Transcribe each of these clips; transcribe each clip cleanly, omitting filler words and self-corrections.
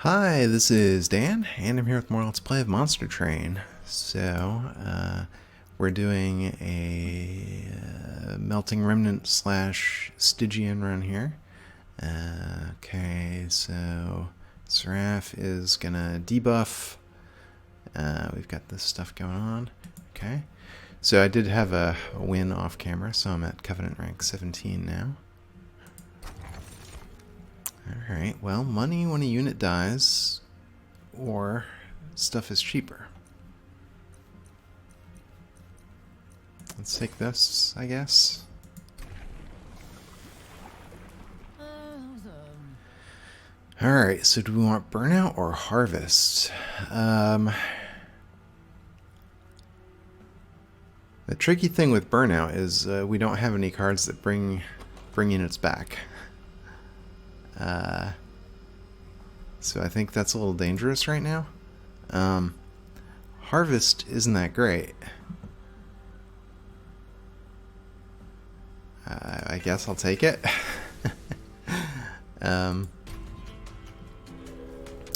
Hi, this is Dan, and I'm here with more Let's Play of Monster Train. So, we're doing a Melting Remnant slash Stygian run here. Okay, so Seraph is gonna debuff. We've got this stuff going on. Okay, so I did have a win off camera, so I'm at Covenant rank 17 now. Alright, well, money when a unit dies, or stuff is cheaper. Let's take this, I guess. Alright, so do we want Burnout or Harvest? The tricky thing with Burnout is we don't have any cards that bring units back. So I think that's a little dangerous right now. Harvest isn't that great. I guess I'll take it.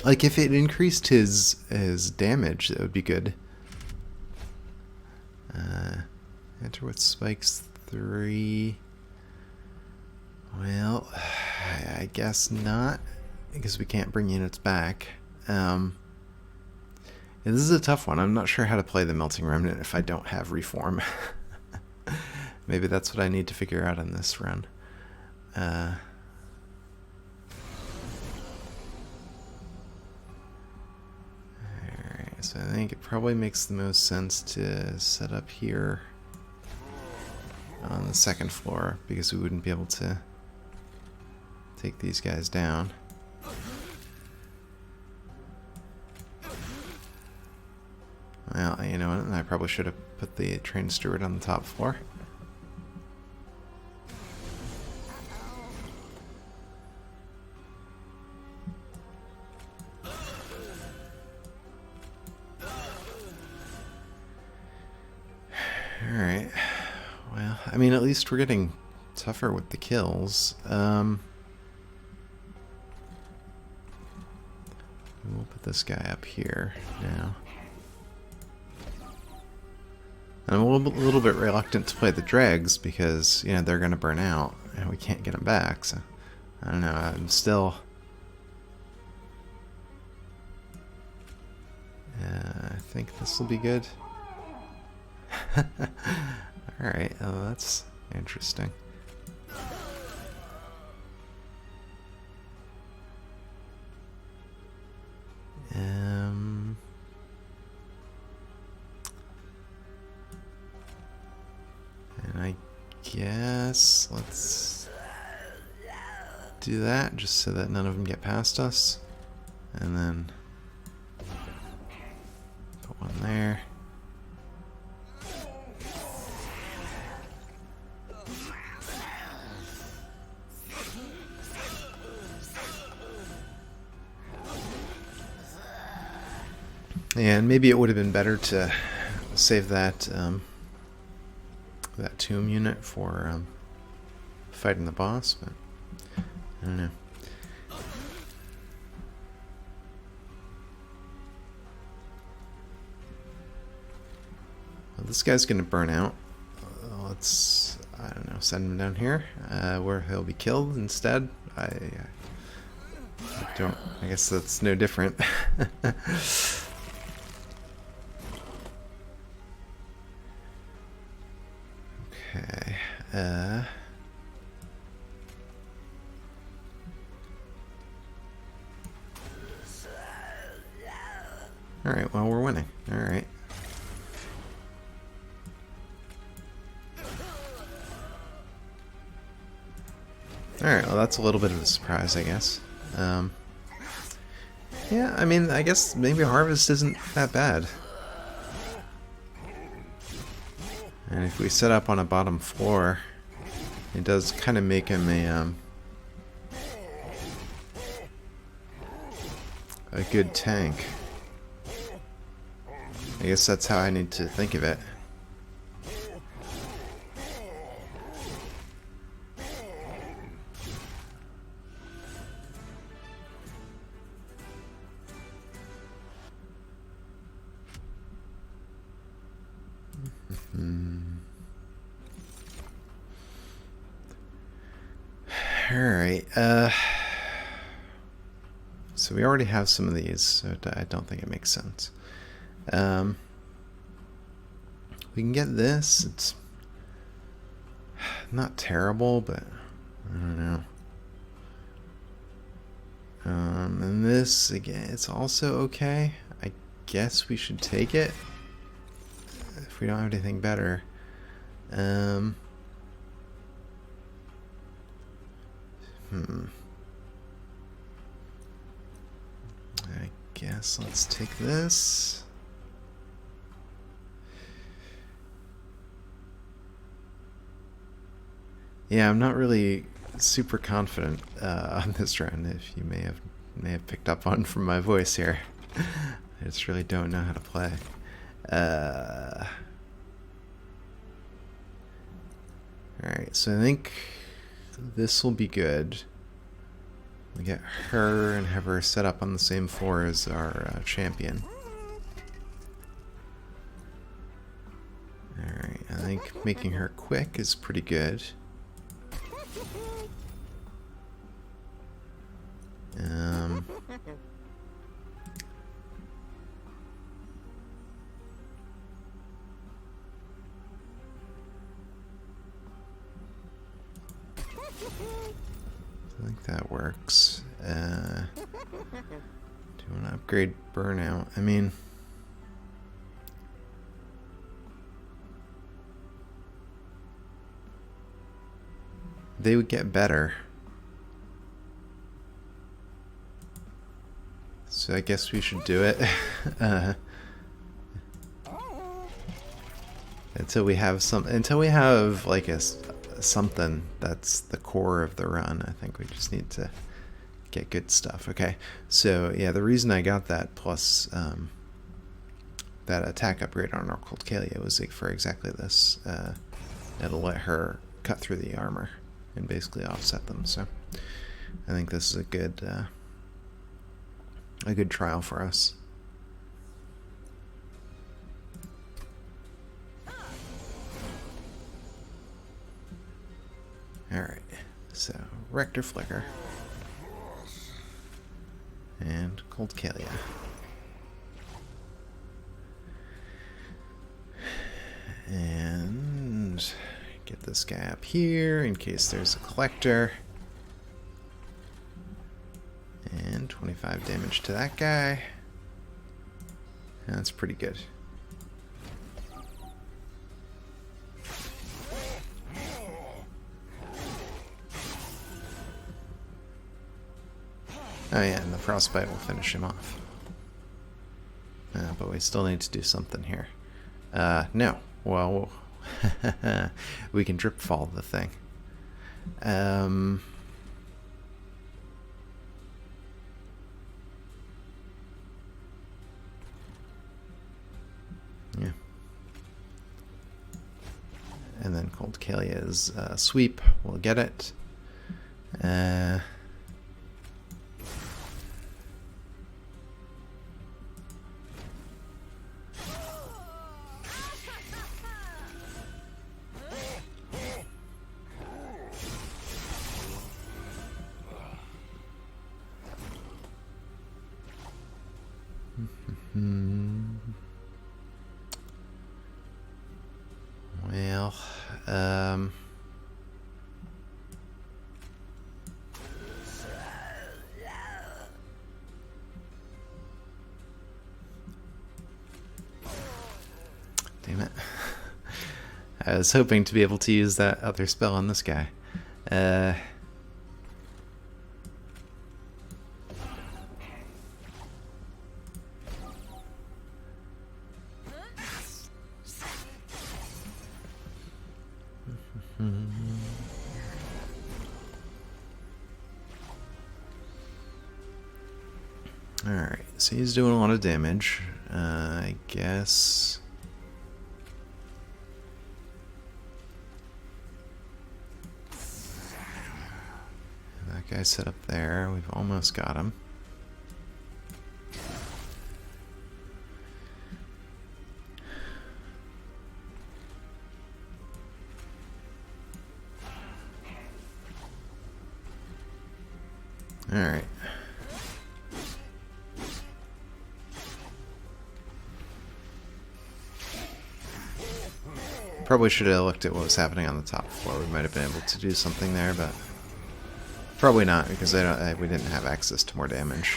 Like if it increased his damage, that would be good. Enter with spikes 3. Well, I guess not, because we can't bring units back. Yeah, this is a tough one. I'm not sure how to play the Melting Remnant if I don't have Reform. Maybe that's what I need to figure out on this run. Alright, so I think it probably makes the most sense to set up here on the second floor, because we wouldn't be able to take these guys down. Well, you know what? I probably should have put the train steward on the top floor. Alright. Well, I mean, at least we're getting tougher with the kills. We'll put this guy up here now. And I'm a little bit reluctant to play the dregs because, you know, they're going to burn out and we can't get them back. So, I don't know. I'm still... I think this will be good. Alright, oh, that's interesting. And I guess let's do that just so that none of them get past us. And then put one there. And maybe it would have been better to save that that tomb unit for fighting the boss, but I don't know. Well, this guy's gonna burn out. Let's, I don't know, send him down here where he'll be killed instead. I don't. I guess that's no different. Okay, alright, well, we're winning. Alright. Alright, well, that's a little bit of a surprise, I guess. Yeah, I mean, I guess maybe Harvest isn't that bad. And if we set up on a bottom floor, it does kind of make him a good tank. I guess that's how I need to think of it. Alright, so we already have some of these, so I don't think it makes sense. We can get this. It's not terrible, but I don't know. And this, again, it's also okay. I guess we should take it if we don't have anything better. I guess let's take this. Yeah, I'm not really super confident on this round, if you may have picked up on from my voice here. I just really don't know how to play. Alright, so I think this will be good. We get her and have her set up on the same floor as our champion. Alright, I think making her quick is pretty good. I think that works. Do you want to upgrade burnout? I mean, they would get better. So I guess we should do it. Until we have like something that's the core of the run. I think we just need to get good stuff. Okay, so yeah, the reason I got that plus that attack upgrade on our Coldcaelia was for exactly this. It'll let her cut through the armor and basically offset them. So I think this is a good trial for us. Alright, so Rector Flicker and Coldcaelia. And get this guy up here in case there's a collector. And 25 damage to that guy. That's pretty good. Oh yeah, and the frostbite will finish him off. But we still need to do something here. No. Well, we can drip fall the thing. Yeah. And then Coldcaelia's sweep will get it. Well, damn it. I was hoping to be able to use that other spell on this guy. Alright, so he's doing a lot of damage. I guess... that guy's set up there. We've almost got him. probably should have looked at what was happening on the top floor. We might have been able to do something there, but probably not, because we didn't have access to more damage.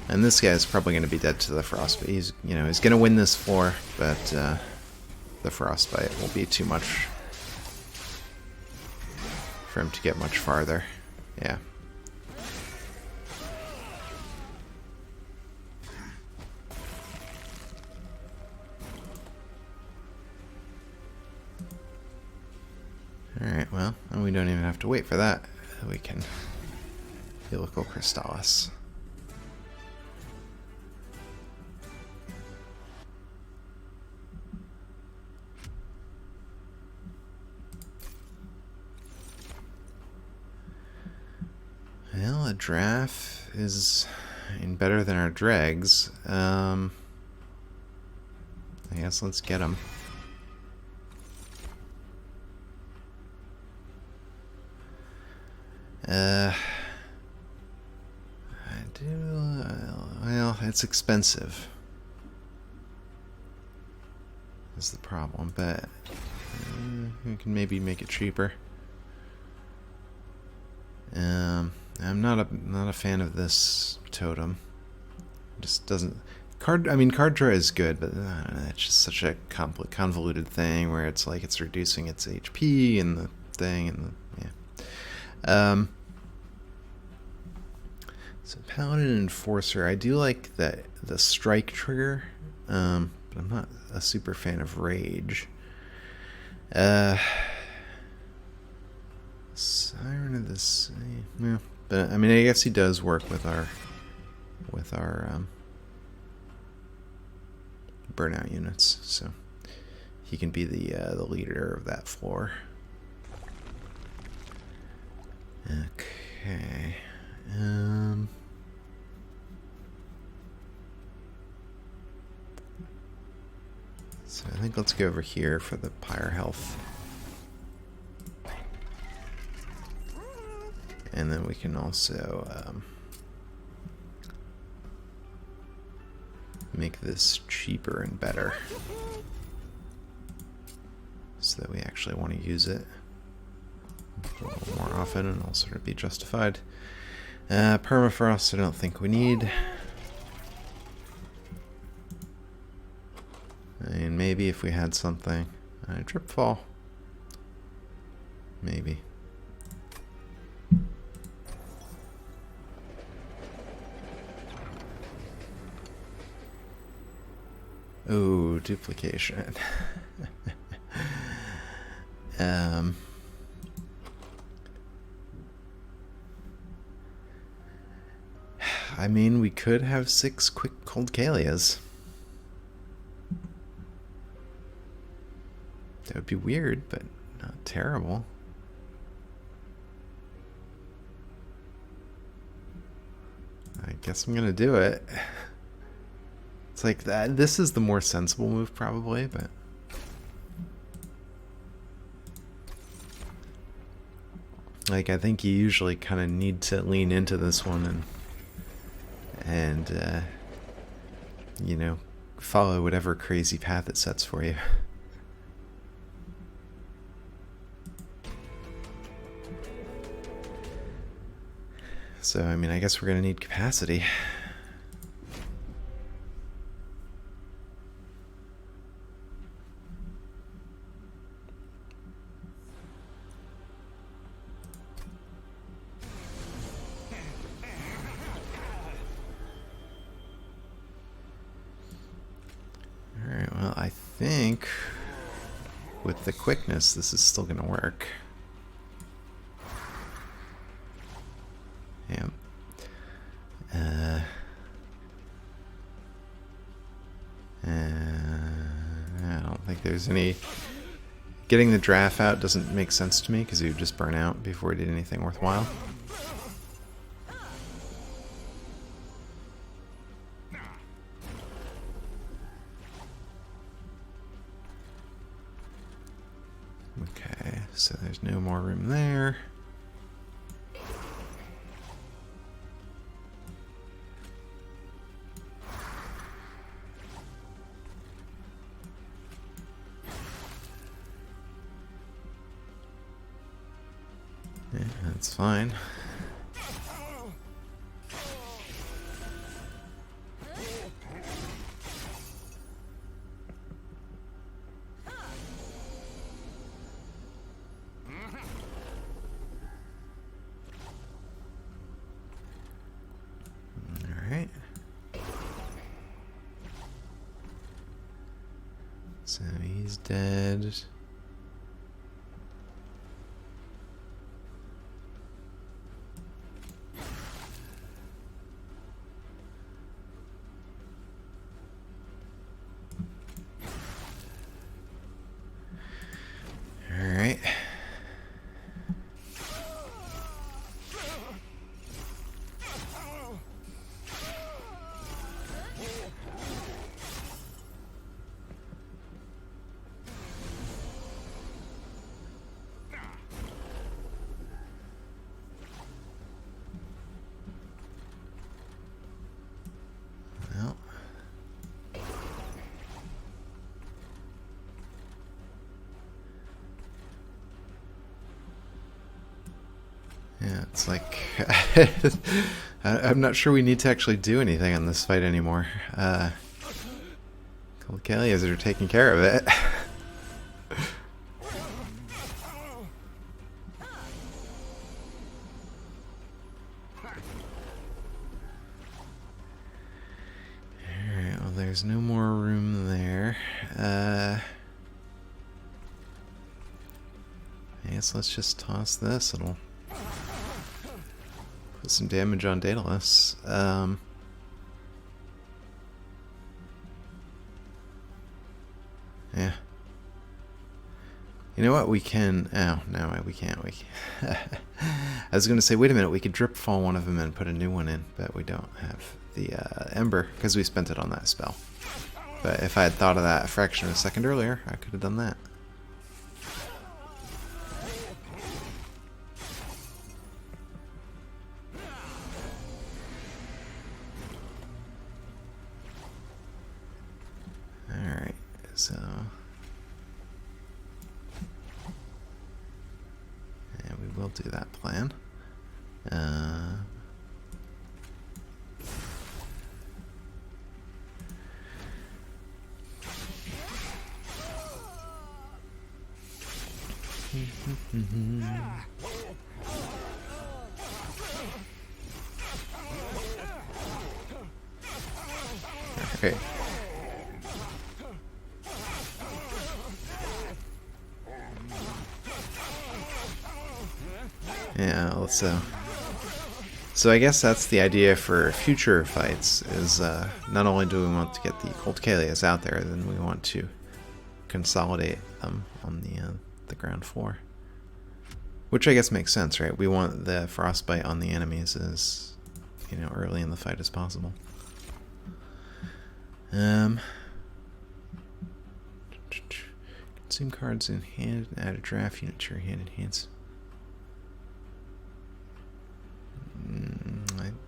And this guy's probably going to be dead to the frostbite. He's going to win this floor, but the frostbite will be too much for him to get much farther. Yeah. Alright, well, and we don't even have to wait for that. We can Coldcaelias. Well, a draft is better than our dregs. I guess let's get them. Well, it's expensive. That's the problem, but we can maybe make it cheaper. I'm not a fan of this totem. It just doesn't card draw is good, but it's just such a convoluted thing where it's like it's reducing its HP and the thing and yeah. So Paladin and Enforcer, I do like the strike trigger, but I'm not a super fan of Rage. Siren of the Sea, yeah, but I mean I guess he does work with our burnout units, so he can be the leader of that floor. Okay. So I think let's go over here for the pyre health. And then we can also make this cheaper and better so that we actually want to use it a little more often and also to be justified. Permafrost I don't think we need. And maybe if we had something. Drip fall. Maybe. Ooh, duplication. I mean, we could have 6 quick Coldcaelias. That would be weird, but not terrible. I guess I'm gonna do it. It's like that. This is the more sensible move, probably, but like I think you usually kind of need to lean into this one and you know, follow whatever crazy path it sets for you. So I mean, I guess we're gonna need capacity. Alright, well, I think with the quickness, this is still gonna work. Yeah. I don't think there's any... Getting the draft out doesn't make sense to me because he would just burn out before he did anything worthwhile. Okay, so there's no more room there. That's fine. Alright. So he's dead. Alright. Well. Yeah, it's like I'm not sure we need to actually do anything on this fight anymore. Coldcaelias are taking care of it. Alright, well there's no more room there. I guess let's just toss this. It'll put some damage on Daedalus. Yeah. You know what? We can... Oh, no, we can't. I was going to say, wait a minute, we could drip fall one of them and put a new one in, but we don't have the Ember, because we spent it on that spell. But if I had thought of that a fraction of a second earlier, I could have done that. Alright, so... yeah, we will do that plan. Okay. Yeah, let's so I guess that's the idea for future fights, is not only do we want to get the Coldcaelias out there, then we want to consolidate them on the ground floor. Which I guess makes sense, right? We want the frostbite on the enemies as, you know, early in the fight as possible. Consume cards in hand and add a draft unit to your hand and hands.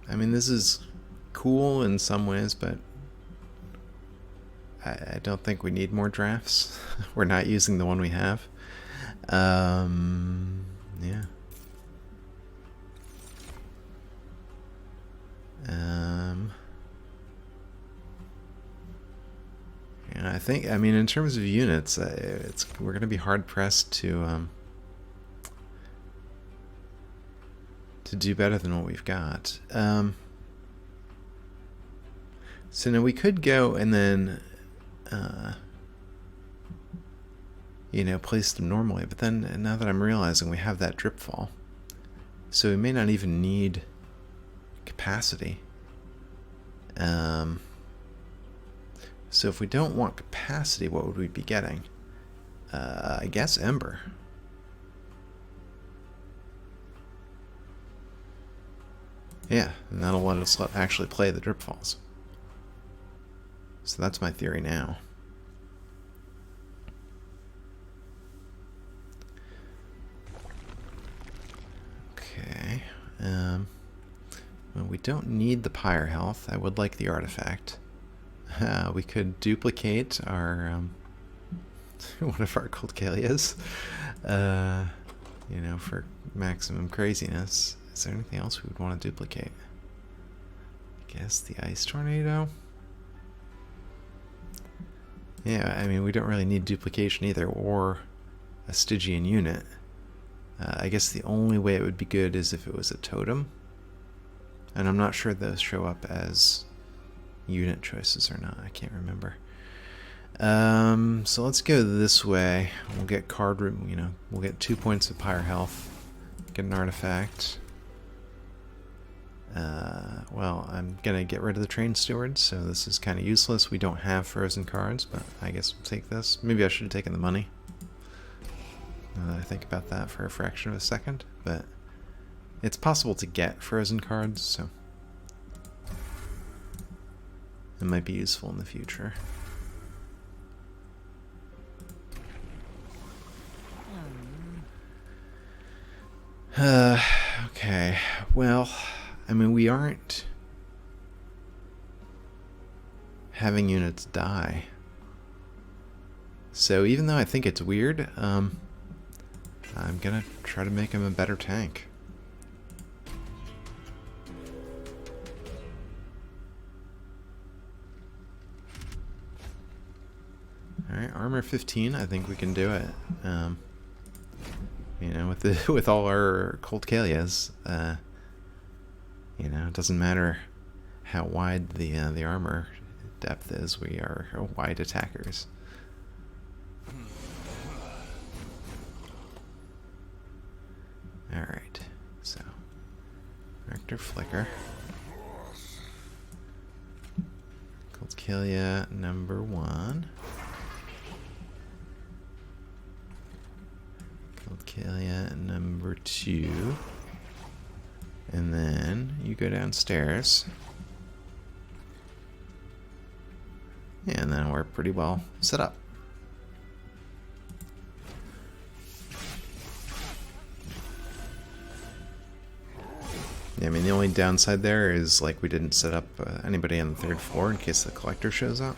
I mean, this is cool in some ways, but I don't think we need more drafts. We're not using the one we have. Yeah. Yeah, I think, I mean, in terms of units, we're going to be hard pressed to do better than what we've got. So now we could go and then, you know, place them normally, but then now that I'm realizing we have that drip fall, so we may not even need capacity. So if we don't want capacity, what would we be getting? I guess Ember. Yeah, and that'll let us actually play the drip falls. So that's my theory now. Okay. Well, we don't need the Pyre health. I would like the artifact. We could duplicate our one of our Coldcaelias. you know, for maximum craziness. Is there anything else we would want to duplicate? I guess the ice tornado? Yeah, I mean, we don't really need duplication either, or a Stygian unit. I guess the only way it would be good is if it was a totem. And I'm not sure those show up as unit choices or not. I can't remember. So let's go this way. We'll get card room, you know, we'll get 2 points of pyre health. Get an artifact. Well, I'm gonna get rid of the train steward, so this is kind of useless. We don't have frozen cards, but I guess we'll take this. Maybe I should have taken the money. Now that I think about that for a fraction of a second, but it's possible to get frozen cards, so it might be useful in the future. Okay, well, I mean, we aren't having units die. So even though I think it's weird, I'm gonna try to make him a better tank. Alright, armor 15, I think we can do it. You know, with all our Coldcaelias, you know, it doesn't matter how wide the armor depth is, we are wide attackers. Alright, so Rector Flicker. Coldcaelia number 1. Coldcaelia number 2. And then you go downstairs. And then we're pretty well set up. Yeah, I mean, the only downside there is, like, we didn't set up anybody on the 3rd floor in case the collector shows up.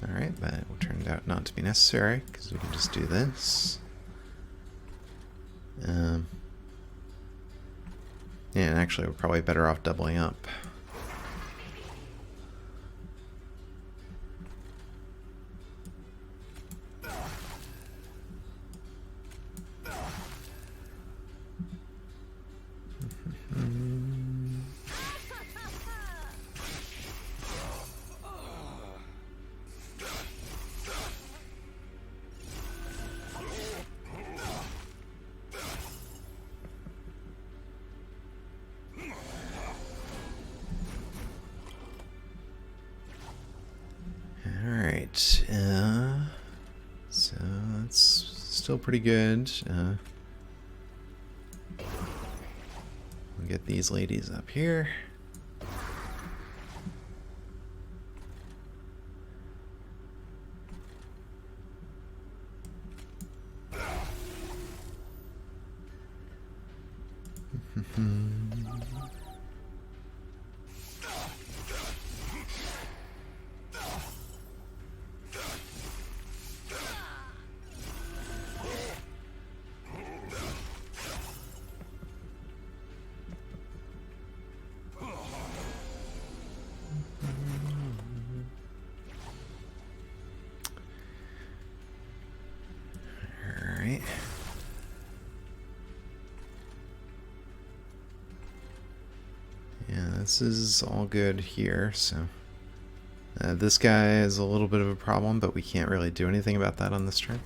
Alright, but it turned out not to be necessary, because we can just do this. Yeah, and actually we're probably better off doubling up. So that's still pretty good. We'll get these ladies up here. Yeah, this is all good here, so this guy is a little bit of a problem, but we can't really do anything about that on this turn.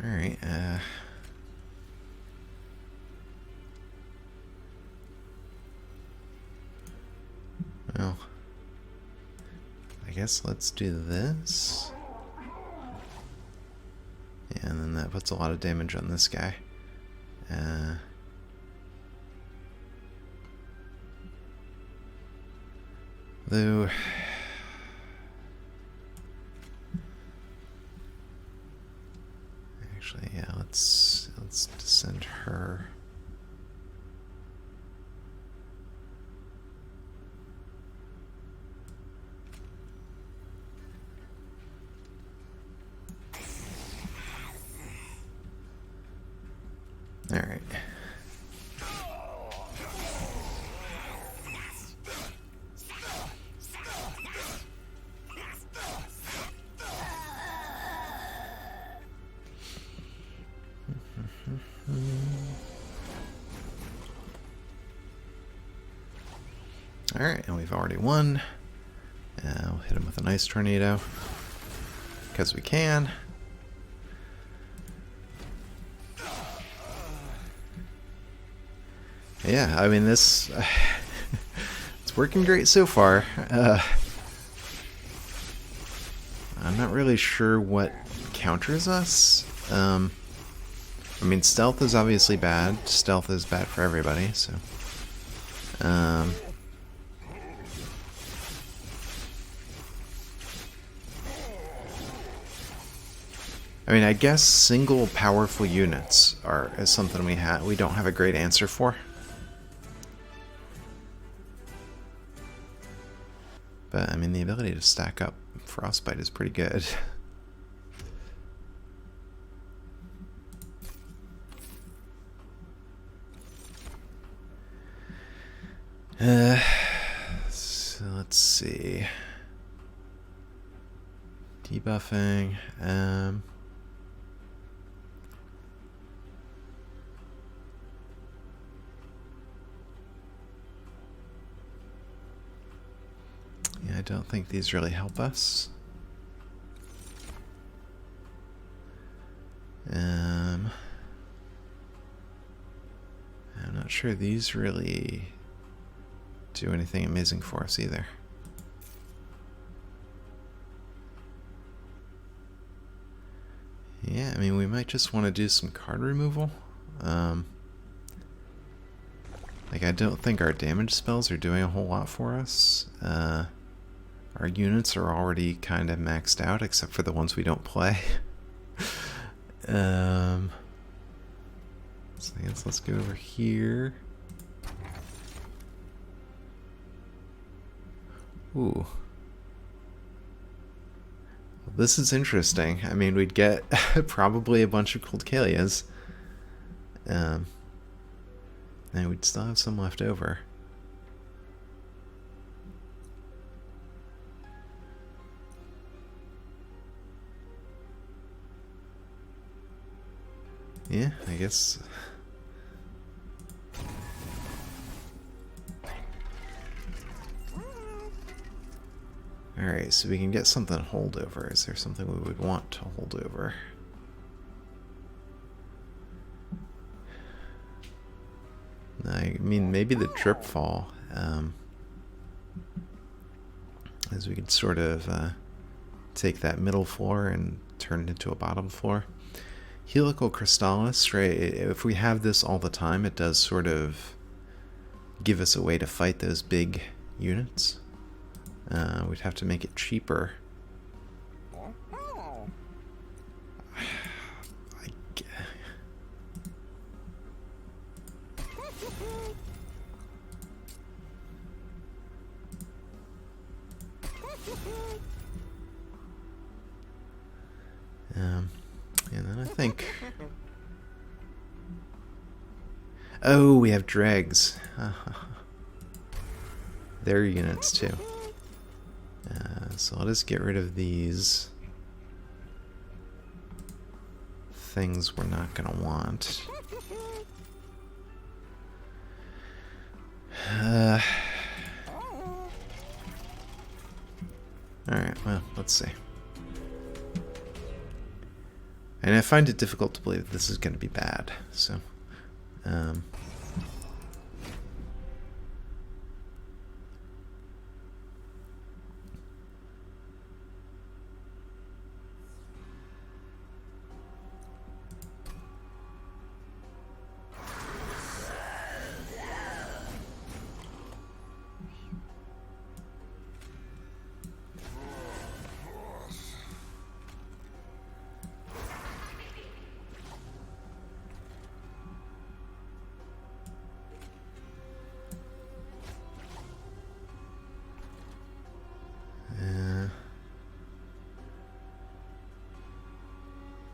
Alright, well, I guess let's do this. Yeah, and then that puts a lot of damage on this guy. Though, actually, yeah, let's send her. All right. All right, and we've already won. We'll hit him with a nice tornado because we can. Yeah, I mean this. It's working great so far. I'm not really sure what counters us. I mean, stealth is obviously bad. Stealth is bad for everybody, so. I mean, I guess single powerful units is something we don't have a great answer for. But I mean, the ability to stack up Frostbite is pretty good. So let's see. Debuffing. Yeah, I don't think these really help us. I'm not sure these really do anything amazing for us either. Yeah, I mean, we might just want to do some card removal. Like, I don't think our damage spells are doing a whole lot for us. Our units are already kind of maxed out, except for the ones we don't play. So I guess let's go over here. Ooh. Well, this is interesting. I mean, we'd get probably a bunch of Coldcaelias. And we'd still have some left over. Yeah, I guess. Alright, so we can get something holdover. Is there something we would want to hold over? I mean, maybe the drip fall. As we could sort of take that middle floor and turn it into a bottom floor. Helical Crystallis, right? If we have this all the time, it does sort of give us a way to fight those big units. We'd have to make it cheaper. And then I think... Oh, we have dregs. Their units too. So let us get rid of these things we're not going to want. Alright, well, let's see. And I find it difficult to believe that this is going to be bad, so...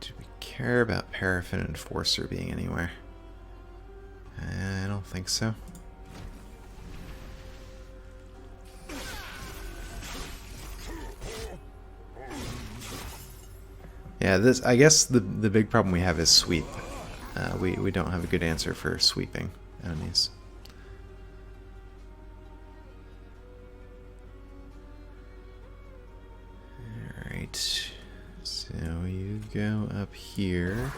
Do we care about Paraffin and Enforcer being anywhere? I don't think so. Yeah, this, I guess the big problem we have is sweep. We don't have a good answer for sweeping enemies. Alright, so you go up here.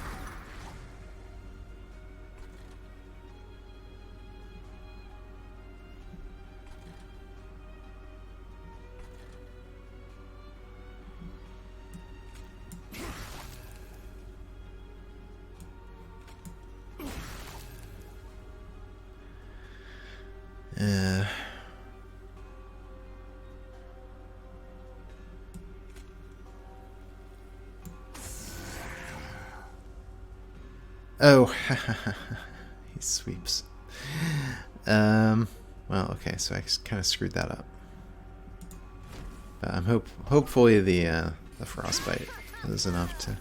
Oh, he sweeps. Well, okay, so I kind of screwed that up. But I'm hopefully the frostbite is enough to.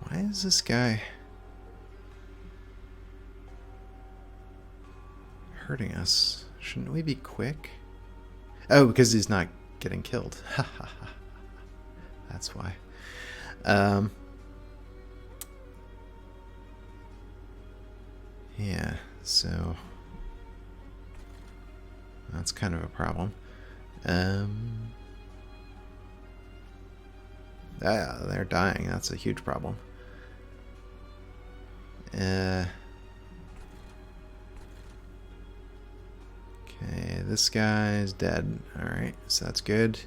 Why is this guy hurting us? Shouldn't we be quick? Oh, because he's not getting killed. That's why. Yeah, so that's kind of a problem. They're dying. That's a huge problem. Okay, this guy's dead. Alright, so that's good.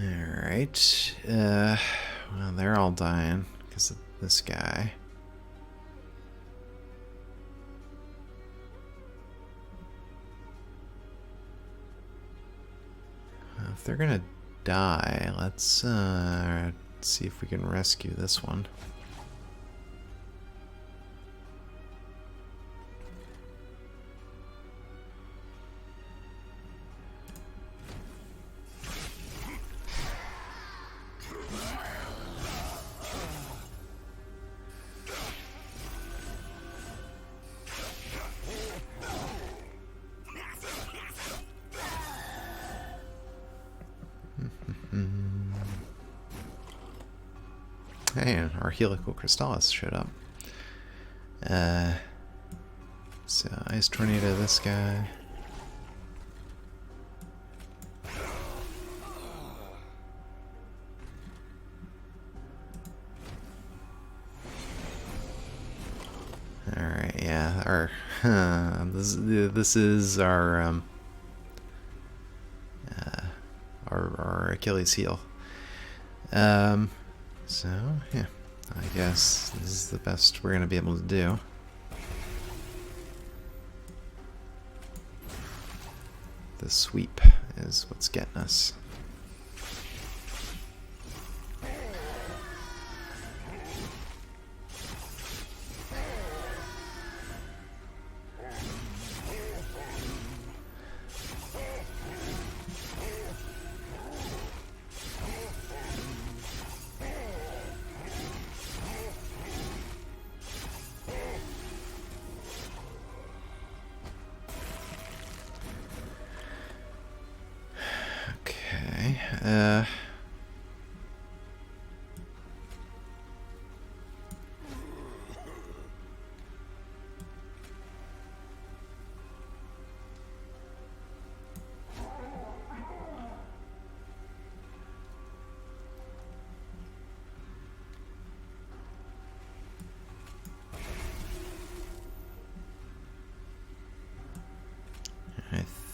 Alright, well, they're all dying because of this guy. If they're gonna die, let's see if we can rescue this one. Hey, and our Helical Crystallis showed up. So Ice Tornado this guy. Alright, yeah, this is our Achilles heel. So, yeah, I guess this is the best we're going to be able to do. The sweep is what's getting us.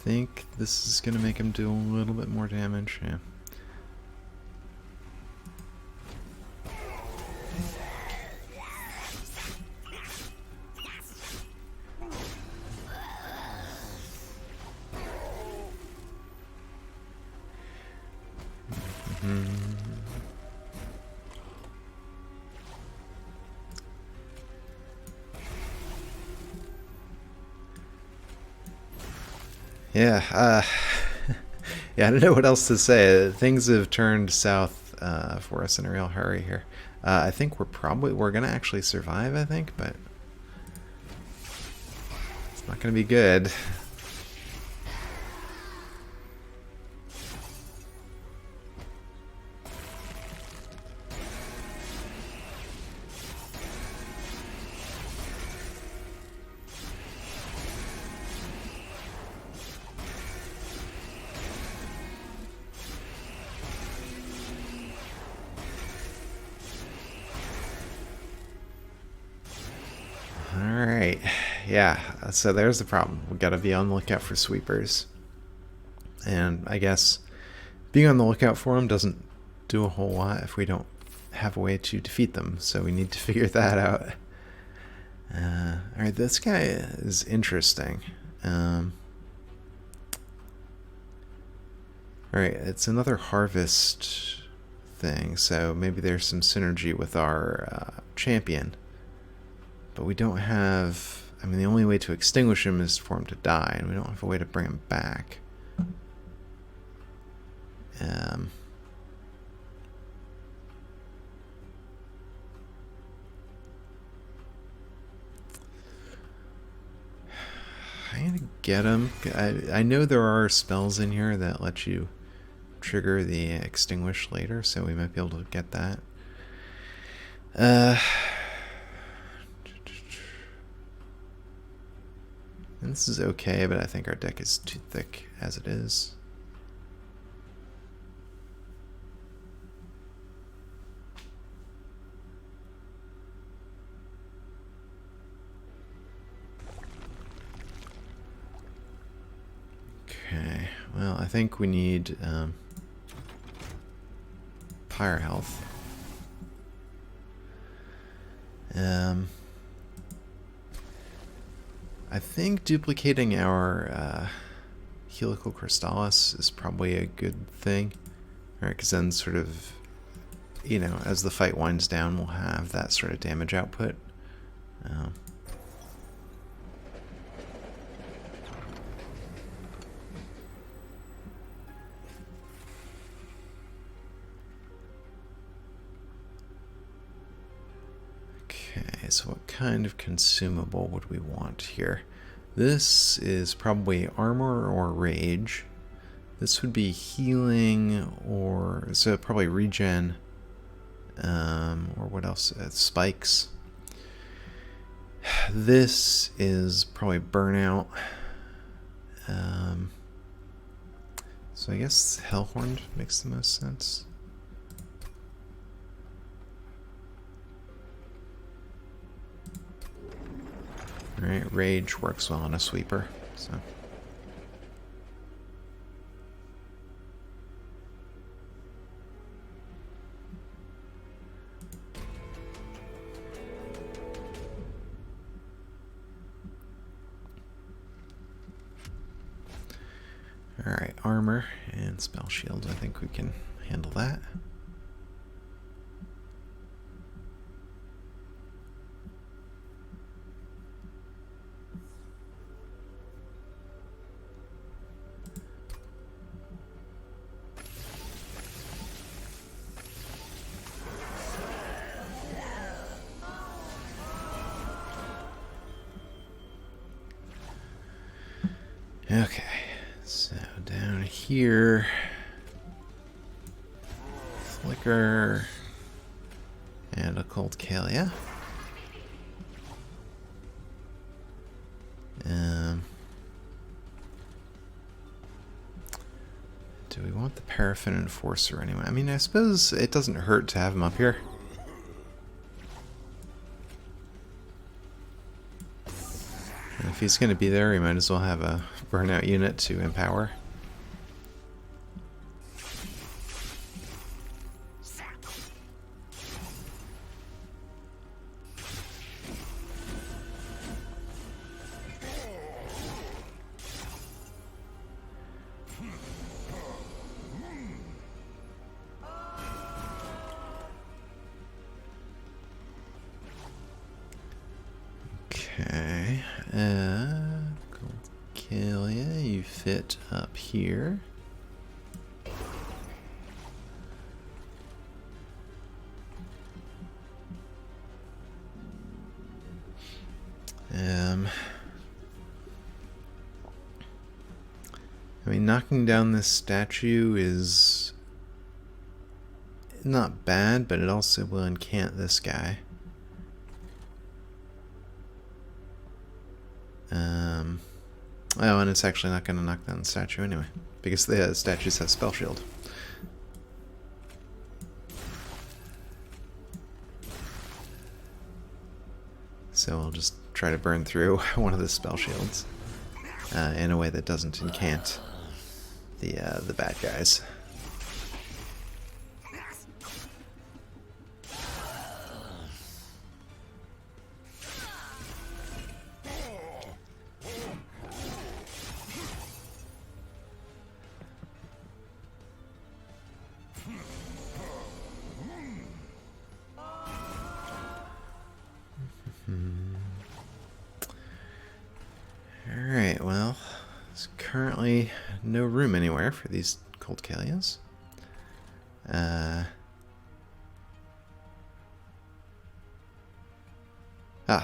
think this is going to make him do a little bit more damage. Yeah. Yeah, yeah, I don't know what else to say. Things have turned south for us in a real hurry here. I think we're gonna actually survive, I think, but it's not gonna be good. Alright, yeah, so there's the problem. We gotta be on the lookout for sweepers. And I guess being on the lookout for them doesn't do a whole lot if we don't have a way to defeat them, so we need to figure that out. Alright, this guy is interesting. Alright, it's another harvest thing, so maybe there's some synergy with our champion. But we don't have... I mean, the only way to extinguish him is for him to die, and we don't have a way to bring him back. I'm gonna get him. I know there are spells in here that let you trigger the extinguish later, so we might be able to get that. And this is okay, but I think our deck is too thick as it is. Okay, well, I think we need fire health. I think duplicating our Helical Crystallis is probably a good thing. Alright, because then sort of, you know, as the fight winds down, we'll have that sort of damage output. Okay, so what kind of consumable would we want here? This is probably armor or rage. This would be healing or... so probably regen. Or what else? Spikes. This is probably burnout. So I guess Hellhorn makes the most sense. Alright, rage works well on a sweeper, so. Alright, armor and spell shields. I think we can handle that. Okay, so down here, Flicker, and a Coldcaelia. Do we want the Paraffin Enforcer anyway? I mean, I suppose it doesn't hurt to have him up here. If he's going to be there, he might as well have a burnout unit to empower. Okay, Coldcaelia, you fit up here. I mean, knocking down this statue is not bad, but it also will incant this guy. Oh, and it's actually not going to knock down the statue anyway, because the statues have spell shield. So we'll just try to burn through one of the spell shields in a way that doesn't incant the bad guys. Alright, well, there's currently no room anywhere for these Coldcaelias.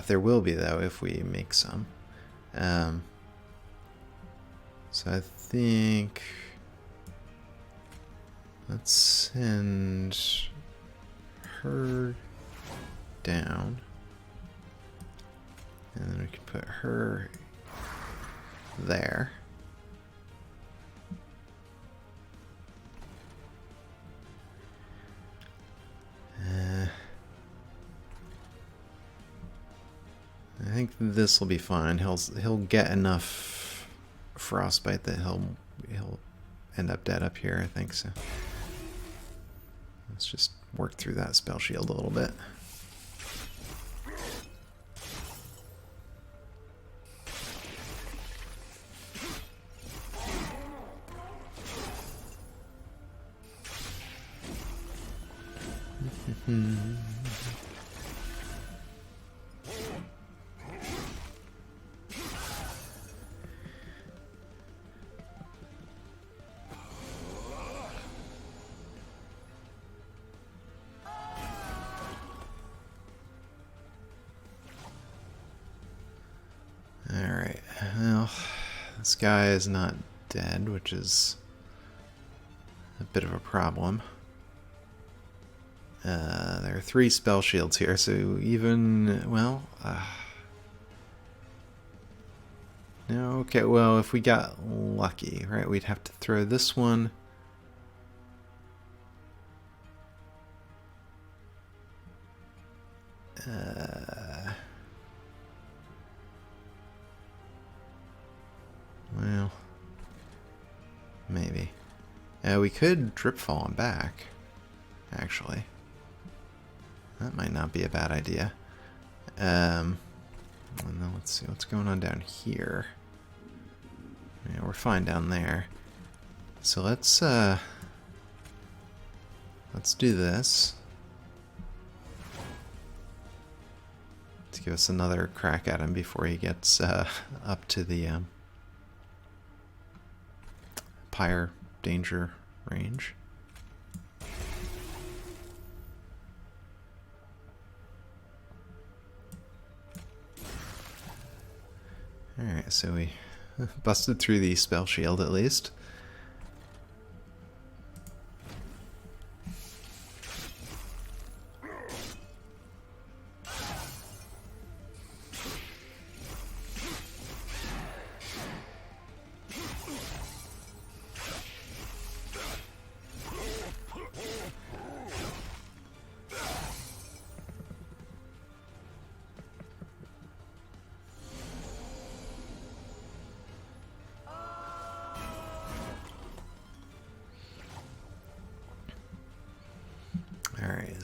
There will be, though, if we make some. So I think... let's send her down. And then we can put her there. I think this will be fine. He'll get enough frostbite that he'll end up dead up here, I think so. Let's just work through that spell shield a little bit. Alright, well, this guy is not dead, which is a bit of a problem. There are 3 spell shields here, so even, well, no, okay, well, if we got lucky, right, we'd have to throw this one. Well, maybe. We could drip fall him back, actually. That might not be a bad idea. And then let's see what's going on down here. Yeah, we're fine down there. So let's do this. Let's give us another crack at him before he gets up to the pyre danger range. Alright, so we busted through the spell shield at least.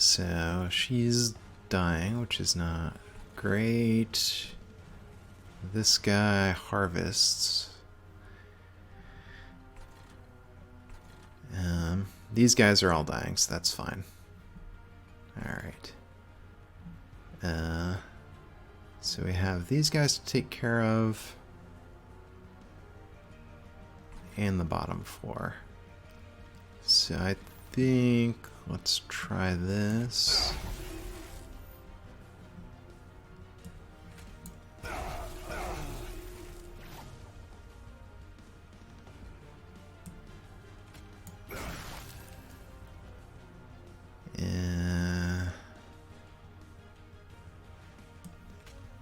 So she's dying, which is not great. This guy harvests. These guys are all dying, so that's fine. Alright. So we have these guys to take care of. And the bottom floor. So I think let's try this.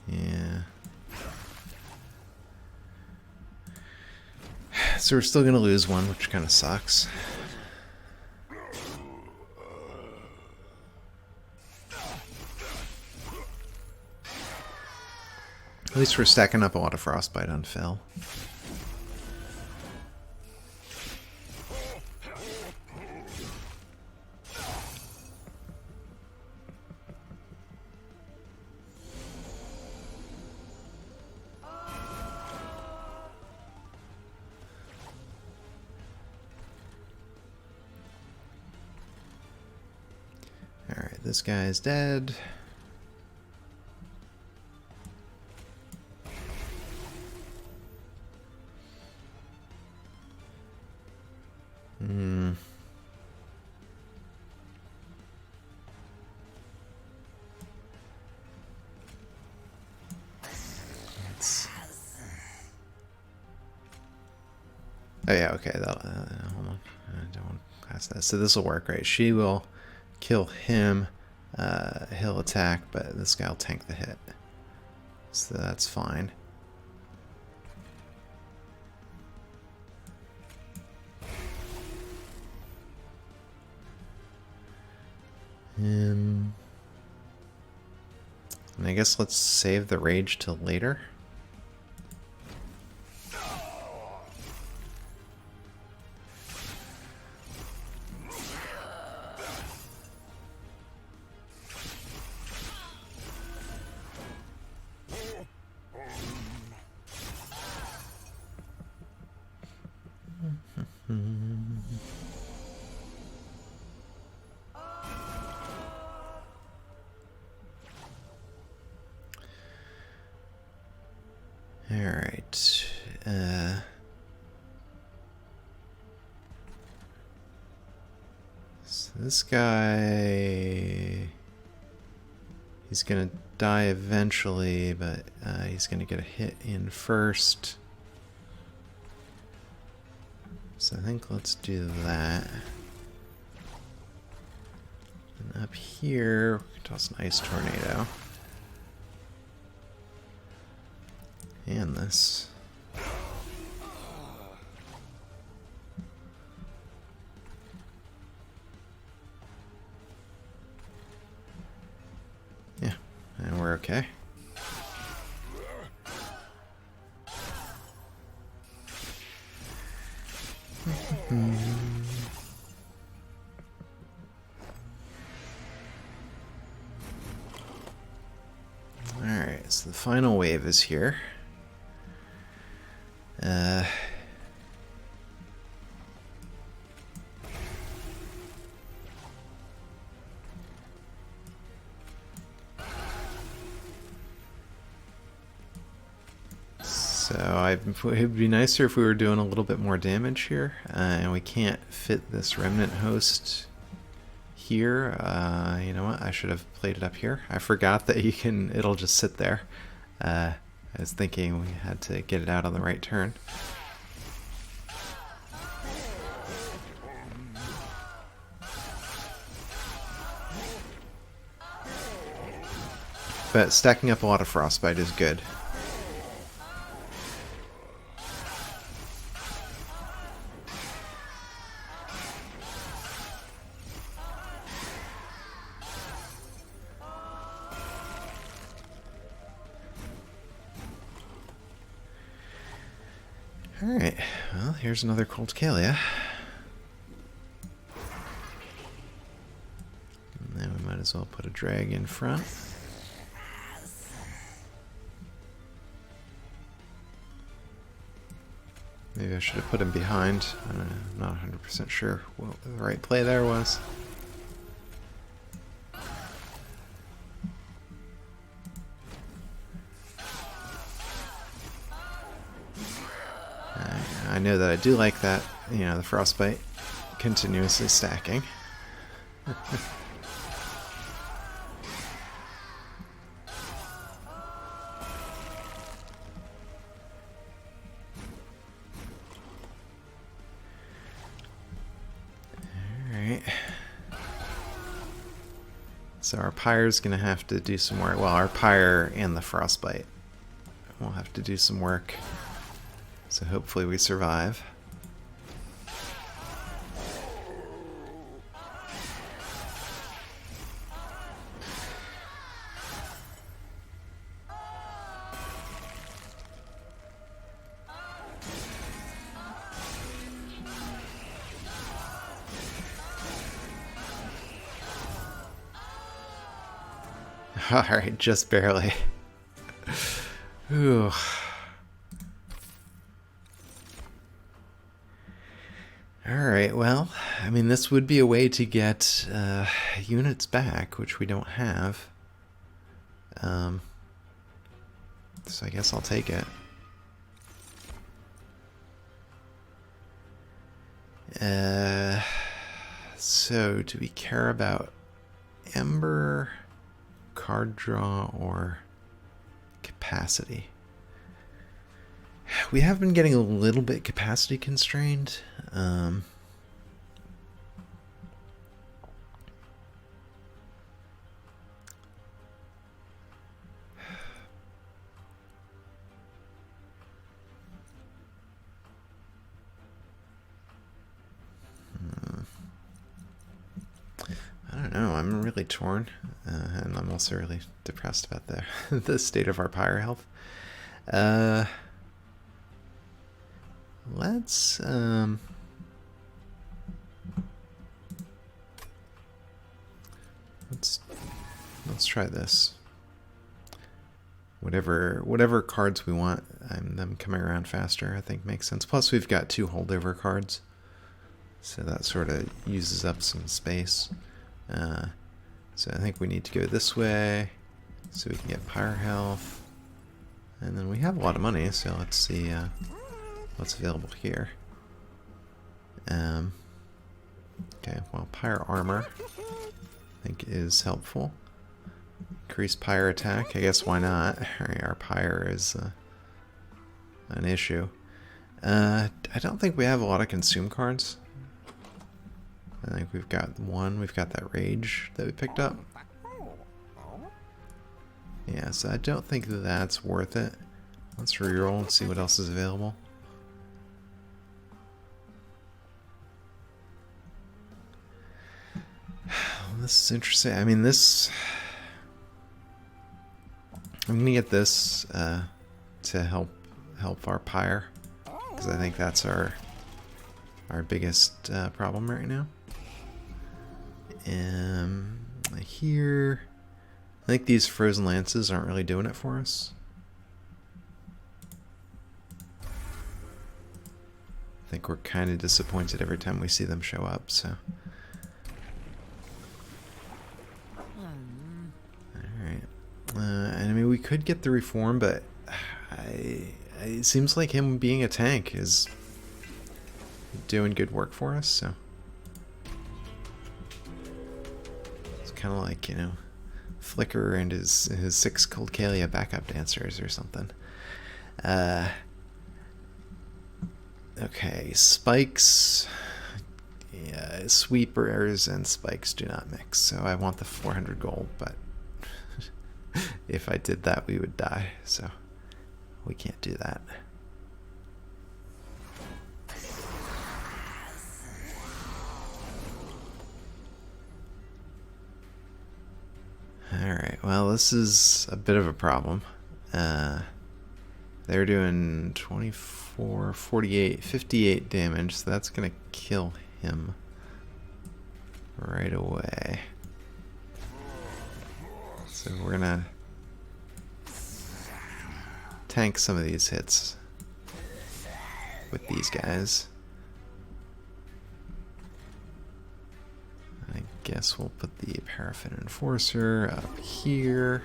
Yeah. So we're still going to lose one, which kind of sucks. At least we're stacking up a lot of frostbite on Phil. Alright, this guy's dead. Oh yeah, okay. Hold on. I don't want to pass that. So this will work, right? She will kill him. He'll attack, but this guy will tank the hit. So that's fine. And I guess let's save the rage till later. Alright. So this guy... He's gonna die eventually, but he's gonna get a hit in first. So I think let's do that. And up here, we can toss an ice tornado. And this. Yeah, and we're okay. Alright, so the final wave is here. So it would be nicer if we were doing a little bit more damage here, and we can't fit this remnant host here. You know what? I should have played it up here. I forgot that you can. It'll just sit there. I was thinking we had to get it out on the right turn. But stacking up a lot of frostbite is good. Alright, well, here's another Coldcaelia. And then we might So I'll put a drag in front. Maybe I should have put him behind. I'm not 100% sure what the right play there was. I know that I do like that, you know, the frostbite continuously stacking. Alright. So our pyre's gonna have to do some work. Well, our pyre and the frostbite will have to do some work. So hopefully we survive. Alright, just barely. Ooh. Alright, well, I mean, this would be a way to get units back, which we don't have. So I guess I'll take it. So do we care about Ember, card draw, or capacity? We have been getting a little bit capacity constrained. I don't know. I'm really torn, and I'm also really depressed about the the state of our pyre health. Let's try this. Whatever cards we want, them coming around faster, I think makes sense. Plus, we've got 2 holdover cards, so that sort of uses up some space. So I think we need to go this way so we can get pyre health, and then we have a lot of money. So let's see what's available here. Okay, well, pyre armor I think is helpful. Increase pyre attack. I guess why not? Our pyre is an issue. I don't think we have a lot of consume cards. I think we've got one. We've got that rage that we picked up. Yeah, so I don't think that that's worth it. Let's reroll and see what else is available. This is interesting. I mean, this... I'm gonna get this to help our pyre, because I think that's our biggest problem right now. Here, I think these frozen lances aren't really doing it for us. I think we're kind of disappointed every time we see them show up, so. Alright. And I mean, we could get the reform, but it seems like him being a tank is doing good work for us, so. It's kind of like, you know, Flicker and his 6 Coldcaelia backup dancers or something. Okay, spikes. Yeah, sweepers and spikes do not mix, so I want the 400 gold, but if I did that, we would die, so we can't do that. Alright, well, this is a bit of a problem. They're doing 24, 48, 58 damage, so that's going to kill him right away. So we're gonna tank some of these hits with these guys. I guess we'll put the Paraffin Enforcer up here.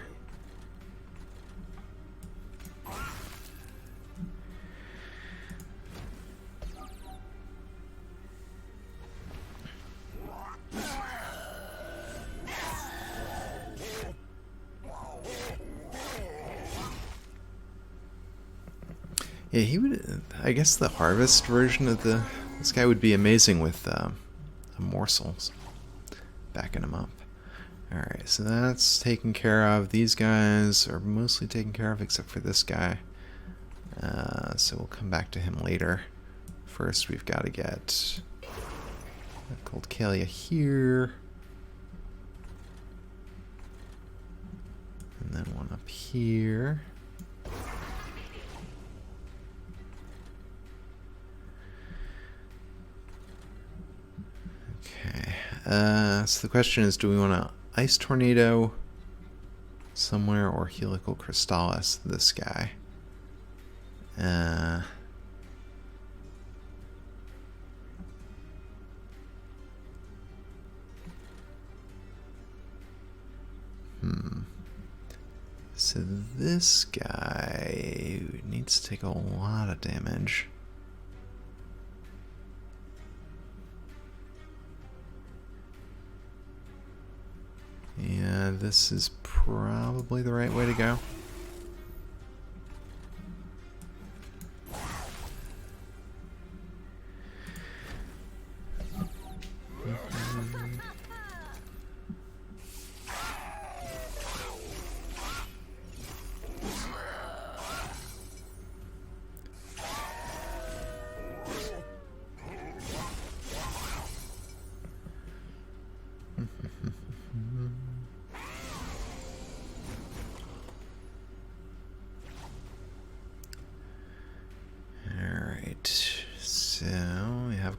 Yeah, he would. I guess the harvest version of this guy would be amazing with morsels, backing him up. All right, so that's taken care of. These guys are mostly taken care of, except for this guy. So we'll come back to him later. First, we've got to get a Coldcaelia here, and then one up here. So the question is, do we want to Ice Tornado somewhere or Helical Crystallis this guy? So this guy needs to take a lot of damage. Yeah, this is probably the right way to go.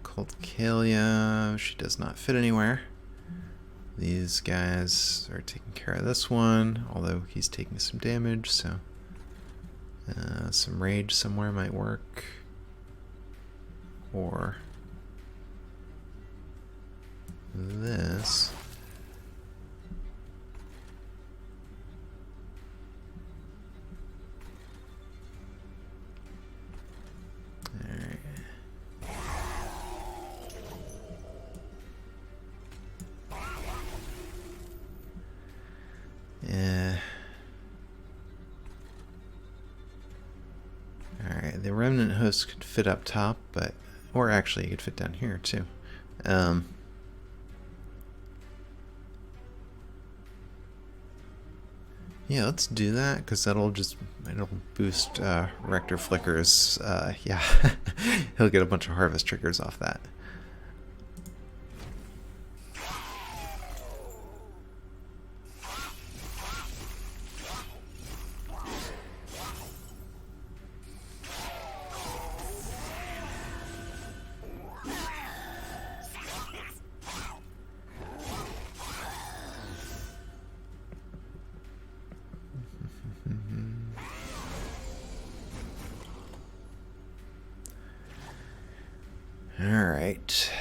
Coldcaelia, she does not fit anywhere. These guys are taking care of this one, although he's taking some damage, so some rage somewhere might work. Or this. Alright, the remnant host could fit up top, but or actually it could fit down here too. Yeah, let's do that, because it'll boost Rector Flicker's, yeah, he'll get a bunch of harvest triggers off that. Alright.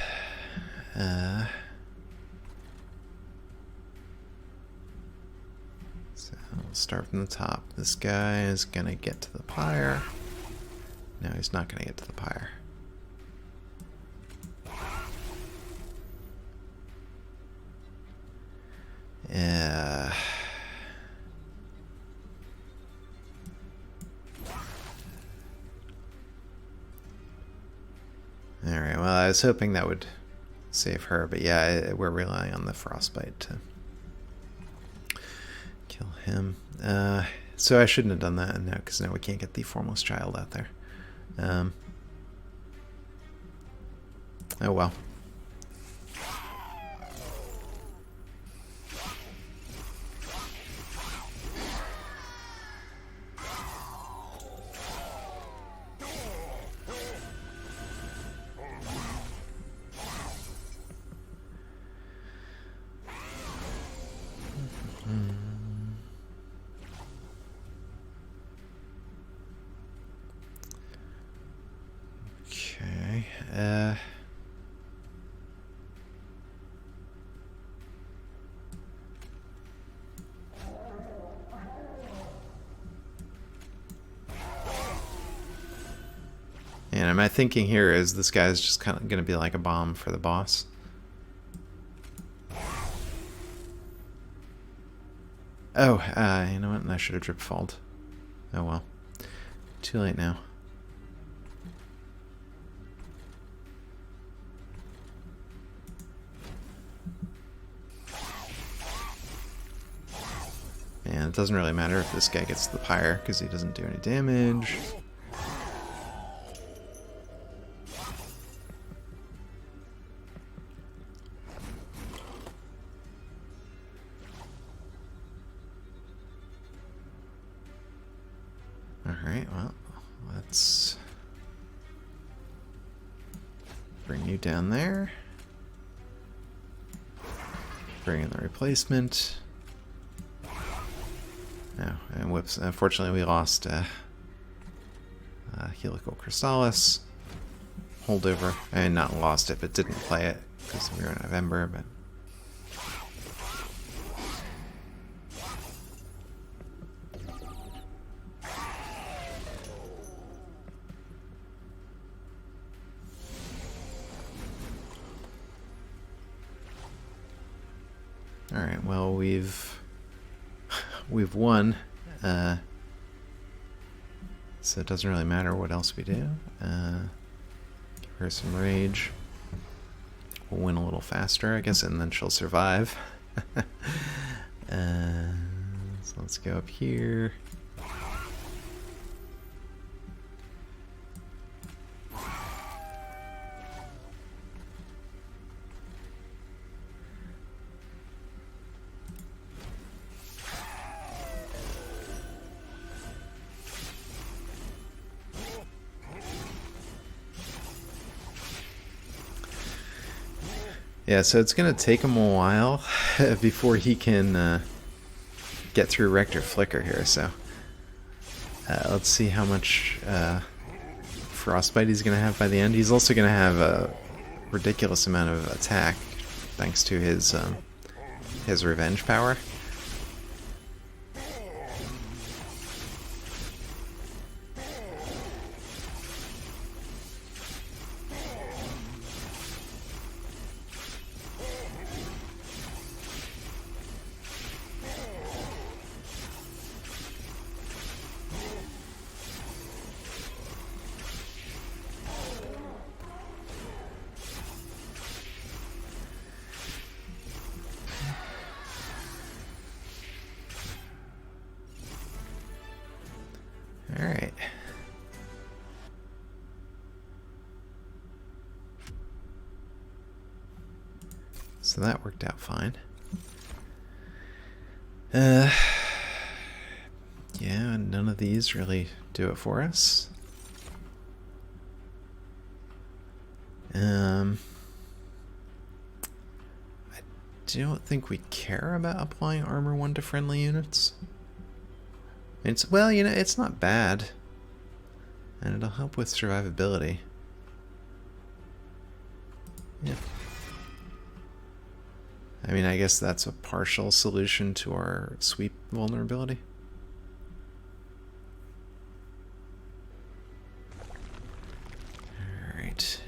So we'll start from the top. This guy is gonna get to the pyre. No, he's not gonna get to the pyre. Yeah. Alright, well, I was hoping that would save her, but yeah, we're relying on the Frostbite to kill him. So I shouldn't have done that now, because now we can't get the Foremost Child out there. Oh well. And my thinking here is this guy's just kind of going to be like a bomb for the boss. Oh, you know what? I should have drip falled. Oh well. Too late now. And it doesn't really matter if this guy gets the pyre, because he doesn't do any damage. Alright, well, let's bring you down there. Bring in the replacement. Oh, and whoops, unfortunately we lost Coldcaelias. Holdover. I mean, not lost it, but didn't play it because we were in November, but... Alright, well, we've won, so it doesn't really matter what else we do. Give her some rage. We'll win a little faster, I guess, and then she'll survive. So let's go up here. Yeah, so it's going to take him a while before he can get through Rector Flicker here, so let's see how much Frostbite he's going to have by the end. He's also going to have a ridiculous amount of attack thanks to his revenge power. Alright. So that worked out fine. Yeah, none of these really do it for us. I don't think we care about applying armor 1 to friendly units. It's, well, you know, it's not bad. And it'll help with survivability. Yeah. I mean, I guess that's a partial solution to our sweep vulnerability. Alright.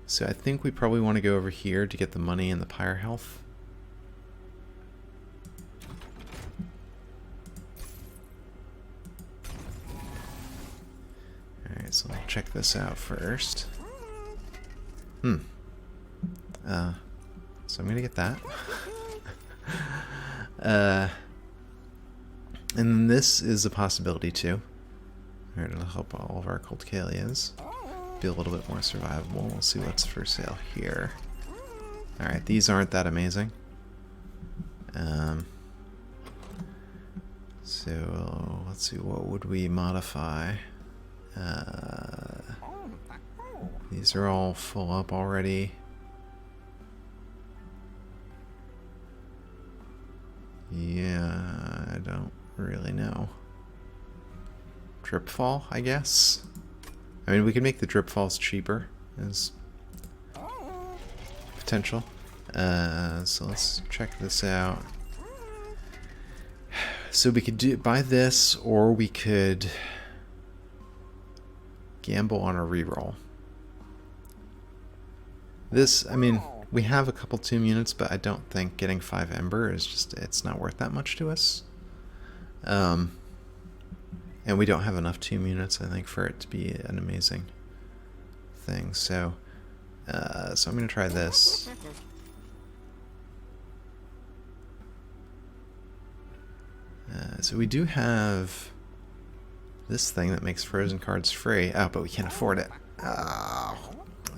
So I think we probably want to go over here to get the money and the pyre health. Alright, so I'll check this out first. So I'm gonna get that. And this is a possibility too. Alright, it'll help all of our Coldcaelias be a little bit more survivable. We'll see what's for sale here. Alright, these aren't that amazing. So let's see, what would we modify? These are all full up already. Yeah, I don't really know. Drip fall, I guess. I mean, we could make the drip falls cheaper as potential. So let's check this out. So we could buy this, or we could gamble on a reroll. This, I mean, we have a couple tomb units, but I don't think getting 5 Ember is just, it's not worth that much to us. And we don't have enough tomb units, I think, for it to be an amazing thing. So, so I'm going to try this. So we do have this thing that makes frozen cards free. Oh, but we can't afford it. Oh,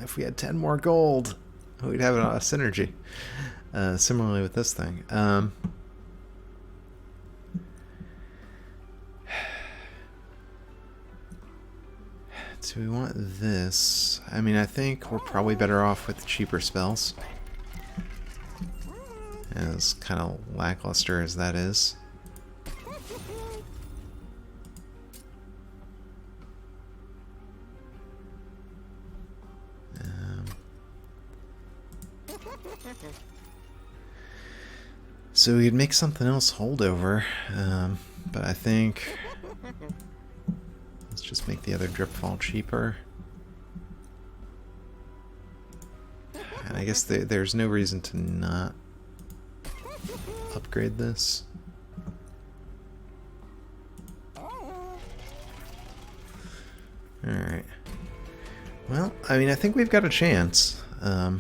if we had 10 more gold, we'd have a synergy. Similarly with this thing. Do we want this? I mean, I think we're probably better off with the cheaper spells. As kind of lackluster as that is. So we could make something else holdover, but I think let's just make the other drip fall cheaper. And I guess there's no reason to not upgrade this. Alright. Well, I mean, I think we've got a chance. Yeah.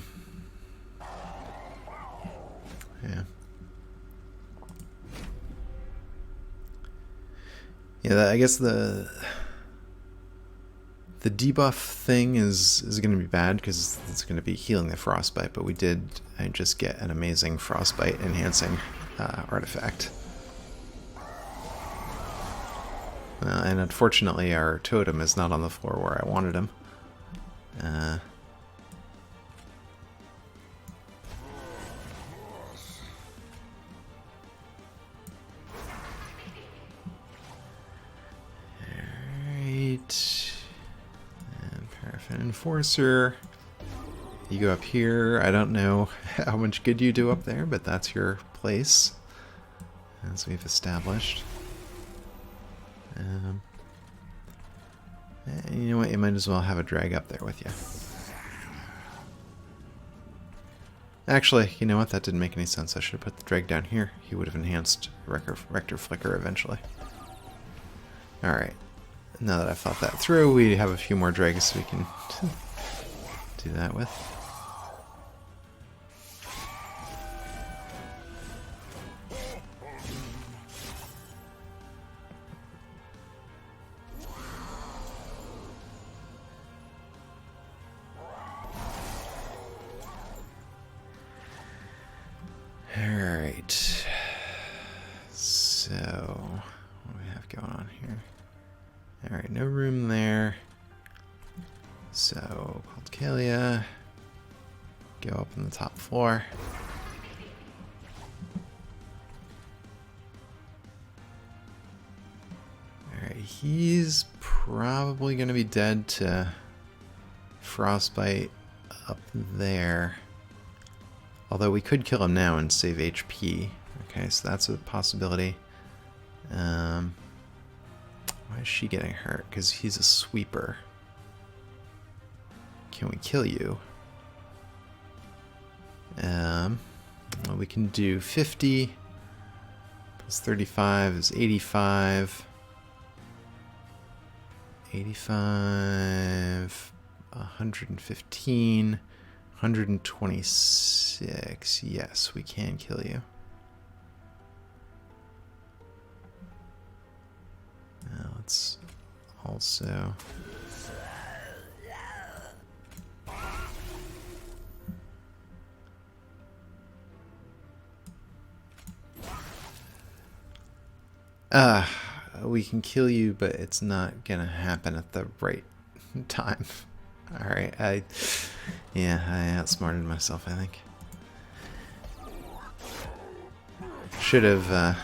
Yeah, I guess the debuff thing is going to be bad because it's going to be healing the frostbite, but we did just get an amazing frostbite enhancing artifact. And unfortunately our totem is not on the floor where I wanted him. Enforcer, you go up here. I don't know how much good you do up there, but that's your place, as we've established. And you know what? You might as well have a drag up there with you. Actually, you know what? That didn't make any sense. I should have put the drag down here. He would have enhanced Rector Flicker eventually. Alright. Now that I've thought that through, we have a few more drags we can do that with. Alright. So, what do we have going on here? Alright, no room there. So, Coldcaelia, go up on the top floor. Alright, he's probably going to be dead to frostbite up there. Although we could kill him now and save HP. Okay, so that's a possibility. Why is she getting hurt? Because he's a sweeper. Can we kill you? Well, we can do 50 plus 35 is 85. 85, 115, 126. Yes, we can kill you. Let's also... we can kill you, but it's not gonna happen at the right time. Alright, I outsmarted myself, I think. Should have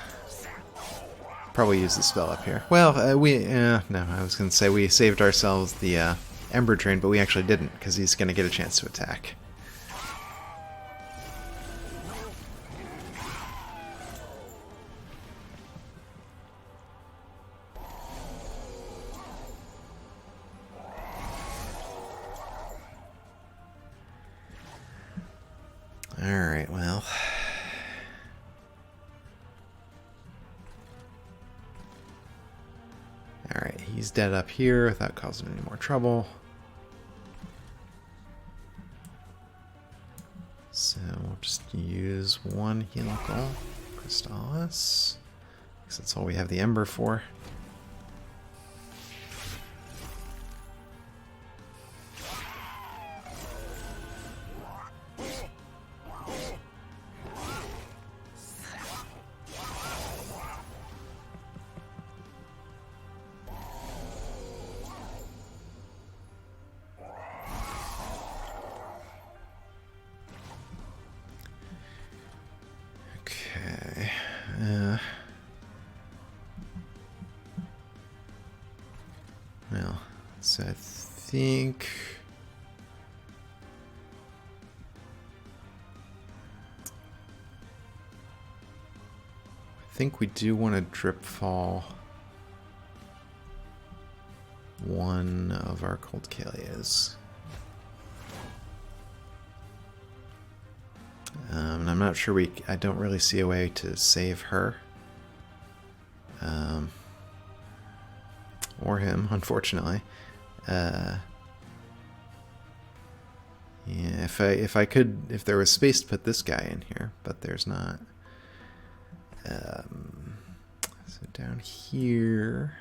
probably used the spell up here. Well, no, I was gonna say we saved ourselves the Ember Drain, but we actually didn't, because he's going to get a chance to attack. Alright, well. Alright, he's dead up here without causing any more trouble. So we'll just use one Helical Coldcaelias, because that's all we have the Ember for. Okay. Well, so I think we do want to drip fall one of our Coldcaelias. And I'm not sure I don't really see a way to save her. Or him, unfortunately. Yeah, if there was space to put this guy in here, but there's not. So down here.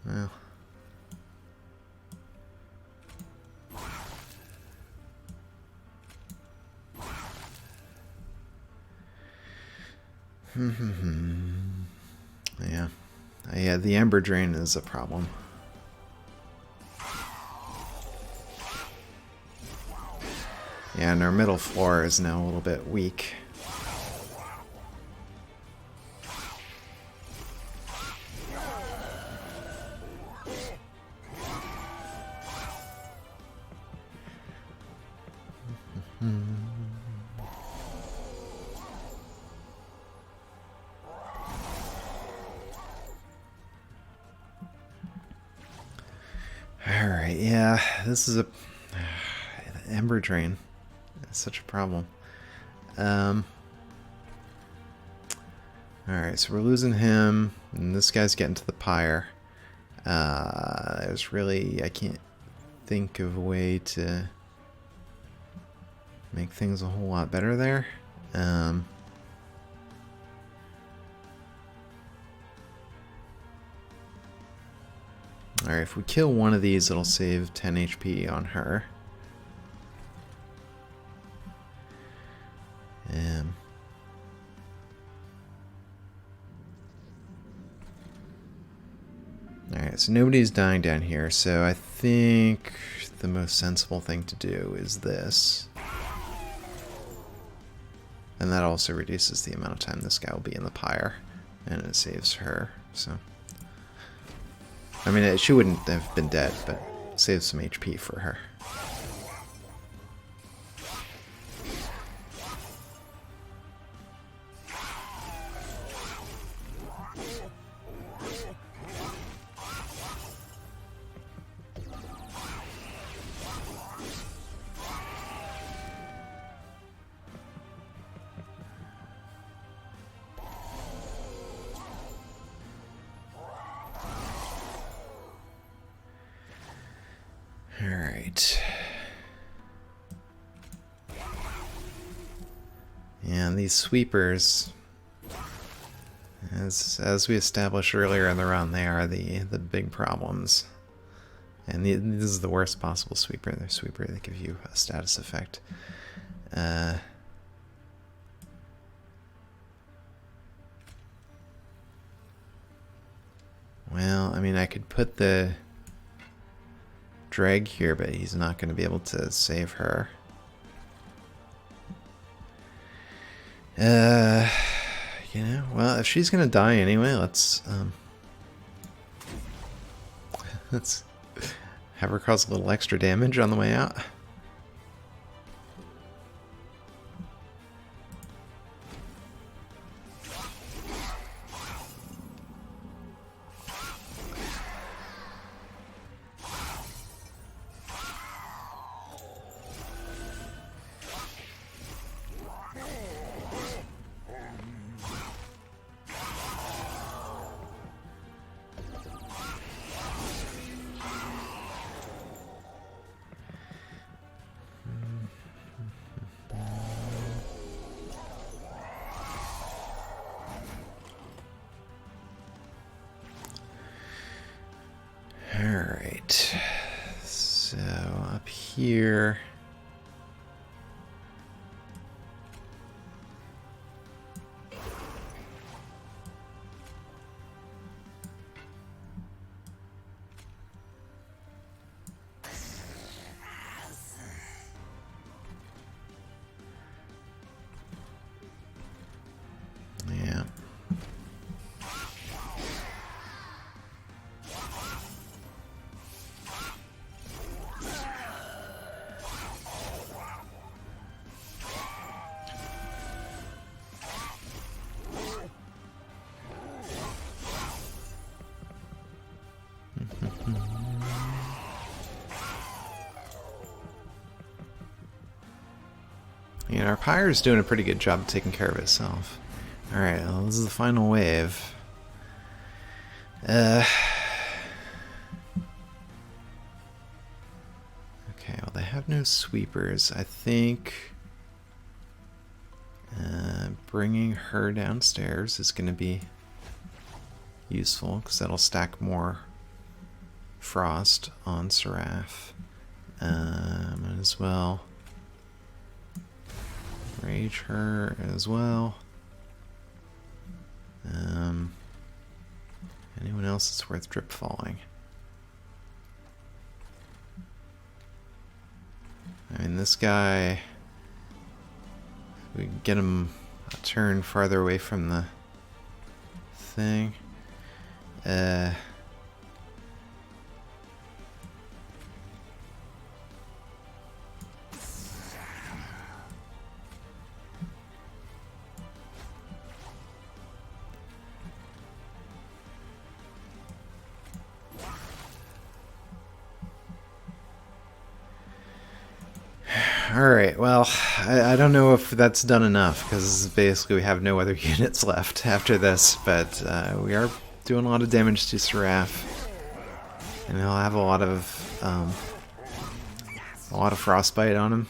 Well. Yeah, the Ember Drain is a problem. Yeah, and our middle floor is now a little bit weak. Alright, yeah, this is Ember Drain. It's such a problem. Alright, so we're losing him, and this guy's getting to the pyre. I can't think of a way to make things a whole lot better there. Alright, if we kill one of these, it'll save 10 HP on her. Alright, so nobody's dying down here, so I think the most sensible thing to do is this. And that also reduces the amount of time this guy will be in the pyre, and it saves her, so... I mean, she wouldn't have been dead, but saves some HP for her. Alright. And these sweepers, as we established earlier in the run, they are the big problems. And this is the worst possible sweeper. They're sweeper that give you a status effect. Well, I mean, I could put the drag here, but he's not going to be able to save her. Uh, well, if she's gonna die anyway, let's have her cause a little extra damage on the way out. Alright, so up here. Yeah. Our Pyre's doing a pretty good job of taking care of itself. Alright, well, this is the final wave. Okay, well, they have no sweepers. I think bringing her downstairs is going to be useful, because that'll stack more frost on Seraph. Might as well rage her as well. Anyone else that's worth drip falling? I mean, this guy, we can get him a turn farther away from the thing. Alright, well, I don't know if that's done enough, because basically we have no other units left after this, but we are doing a lot of damage to Seraph, and he'll have a lot of frostbite on him.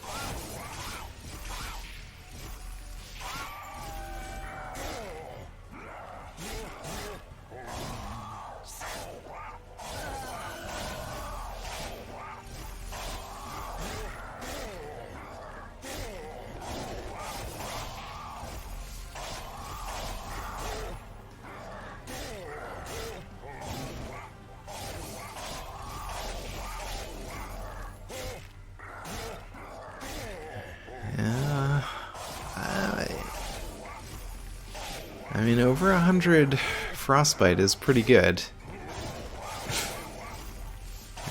I mean, over 100 frostbite is pretty good.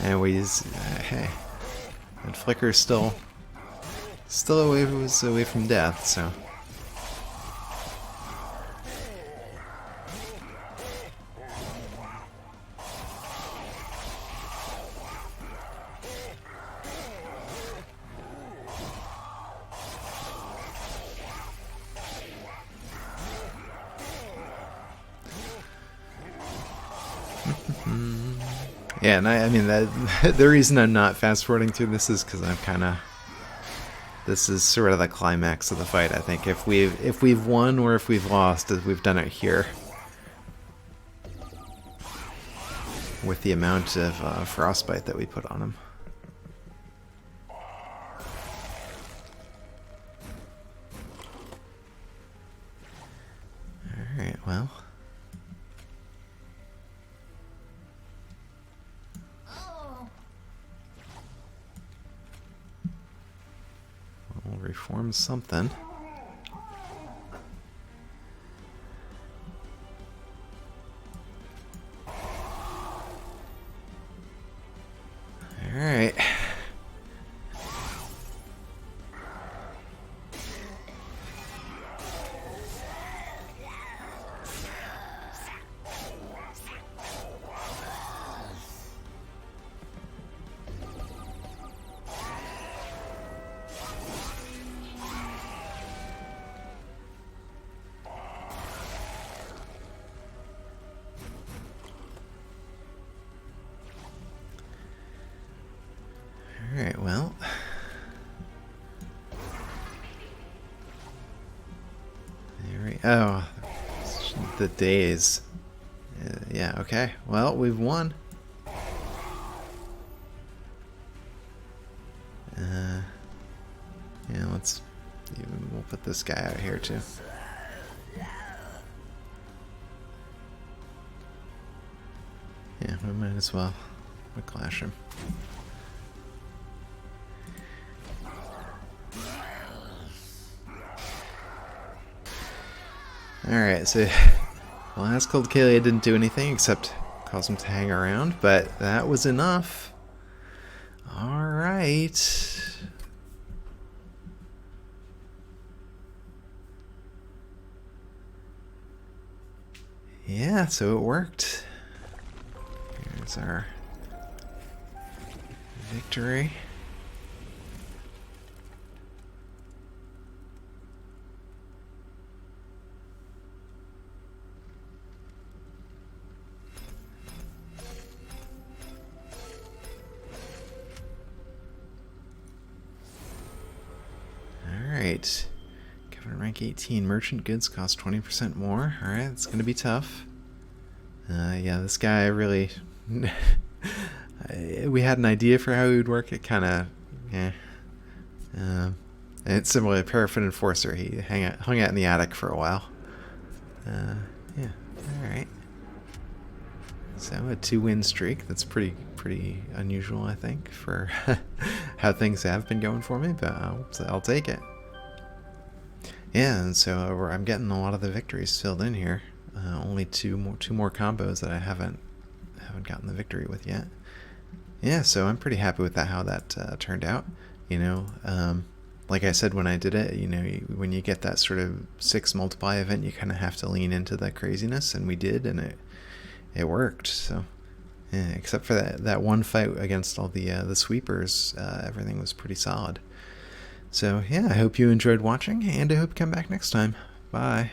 Anyways, hey, and Flicker's still away from death, so. Yeah, and I mean, the reason I'm not fast forwarding through this is because this is sort of the climax of the fight. I think if we've won or if we've lost, we've done it here with the amount of frostbite that we put on him. All right, well. We'll reform something. Oh, the days. Yeah, okay. Well, we've won. Yeah, we'll put this guy out here too. Yeah, we might as well clash him. Alright, so last Coldcaelia didn't do anything except cause him to hang around, but that was enough. Alright. Yeah, so it worked. Here's our victory. Alright. Covenant rank 18. Merchant goods cost 20% more. Alright, it's going to be tough. Yeah, this guy really... we had an idea for how he would work. It kind of... it's similar to Paraffin Enforcer. He hung out in the attic for a while. Yeah, alright. So a 2-win streak. That's pretty unusual, I think, for how things have been going for me, but I'll take it. Yeah, and so I'm getting a lot of the victories filled in here. Only two more combos that I haven't gotten the victory with yet. Yeah, so I'm pretty happy with how that turned out. You know, like I said when I did it, you know, when you get that sort of 6 multiply event, you kind of have to lean into the craziness, and we did, and it worked. So, yeah, except for that one fight against all the sweepers, everything was pretty solid. So yeah, I hope you enjoyed watching, and I hope you come back next time. Bye.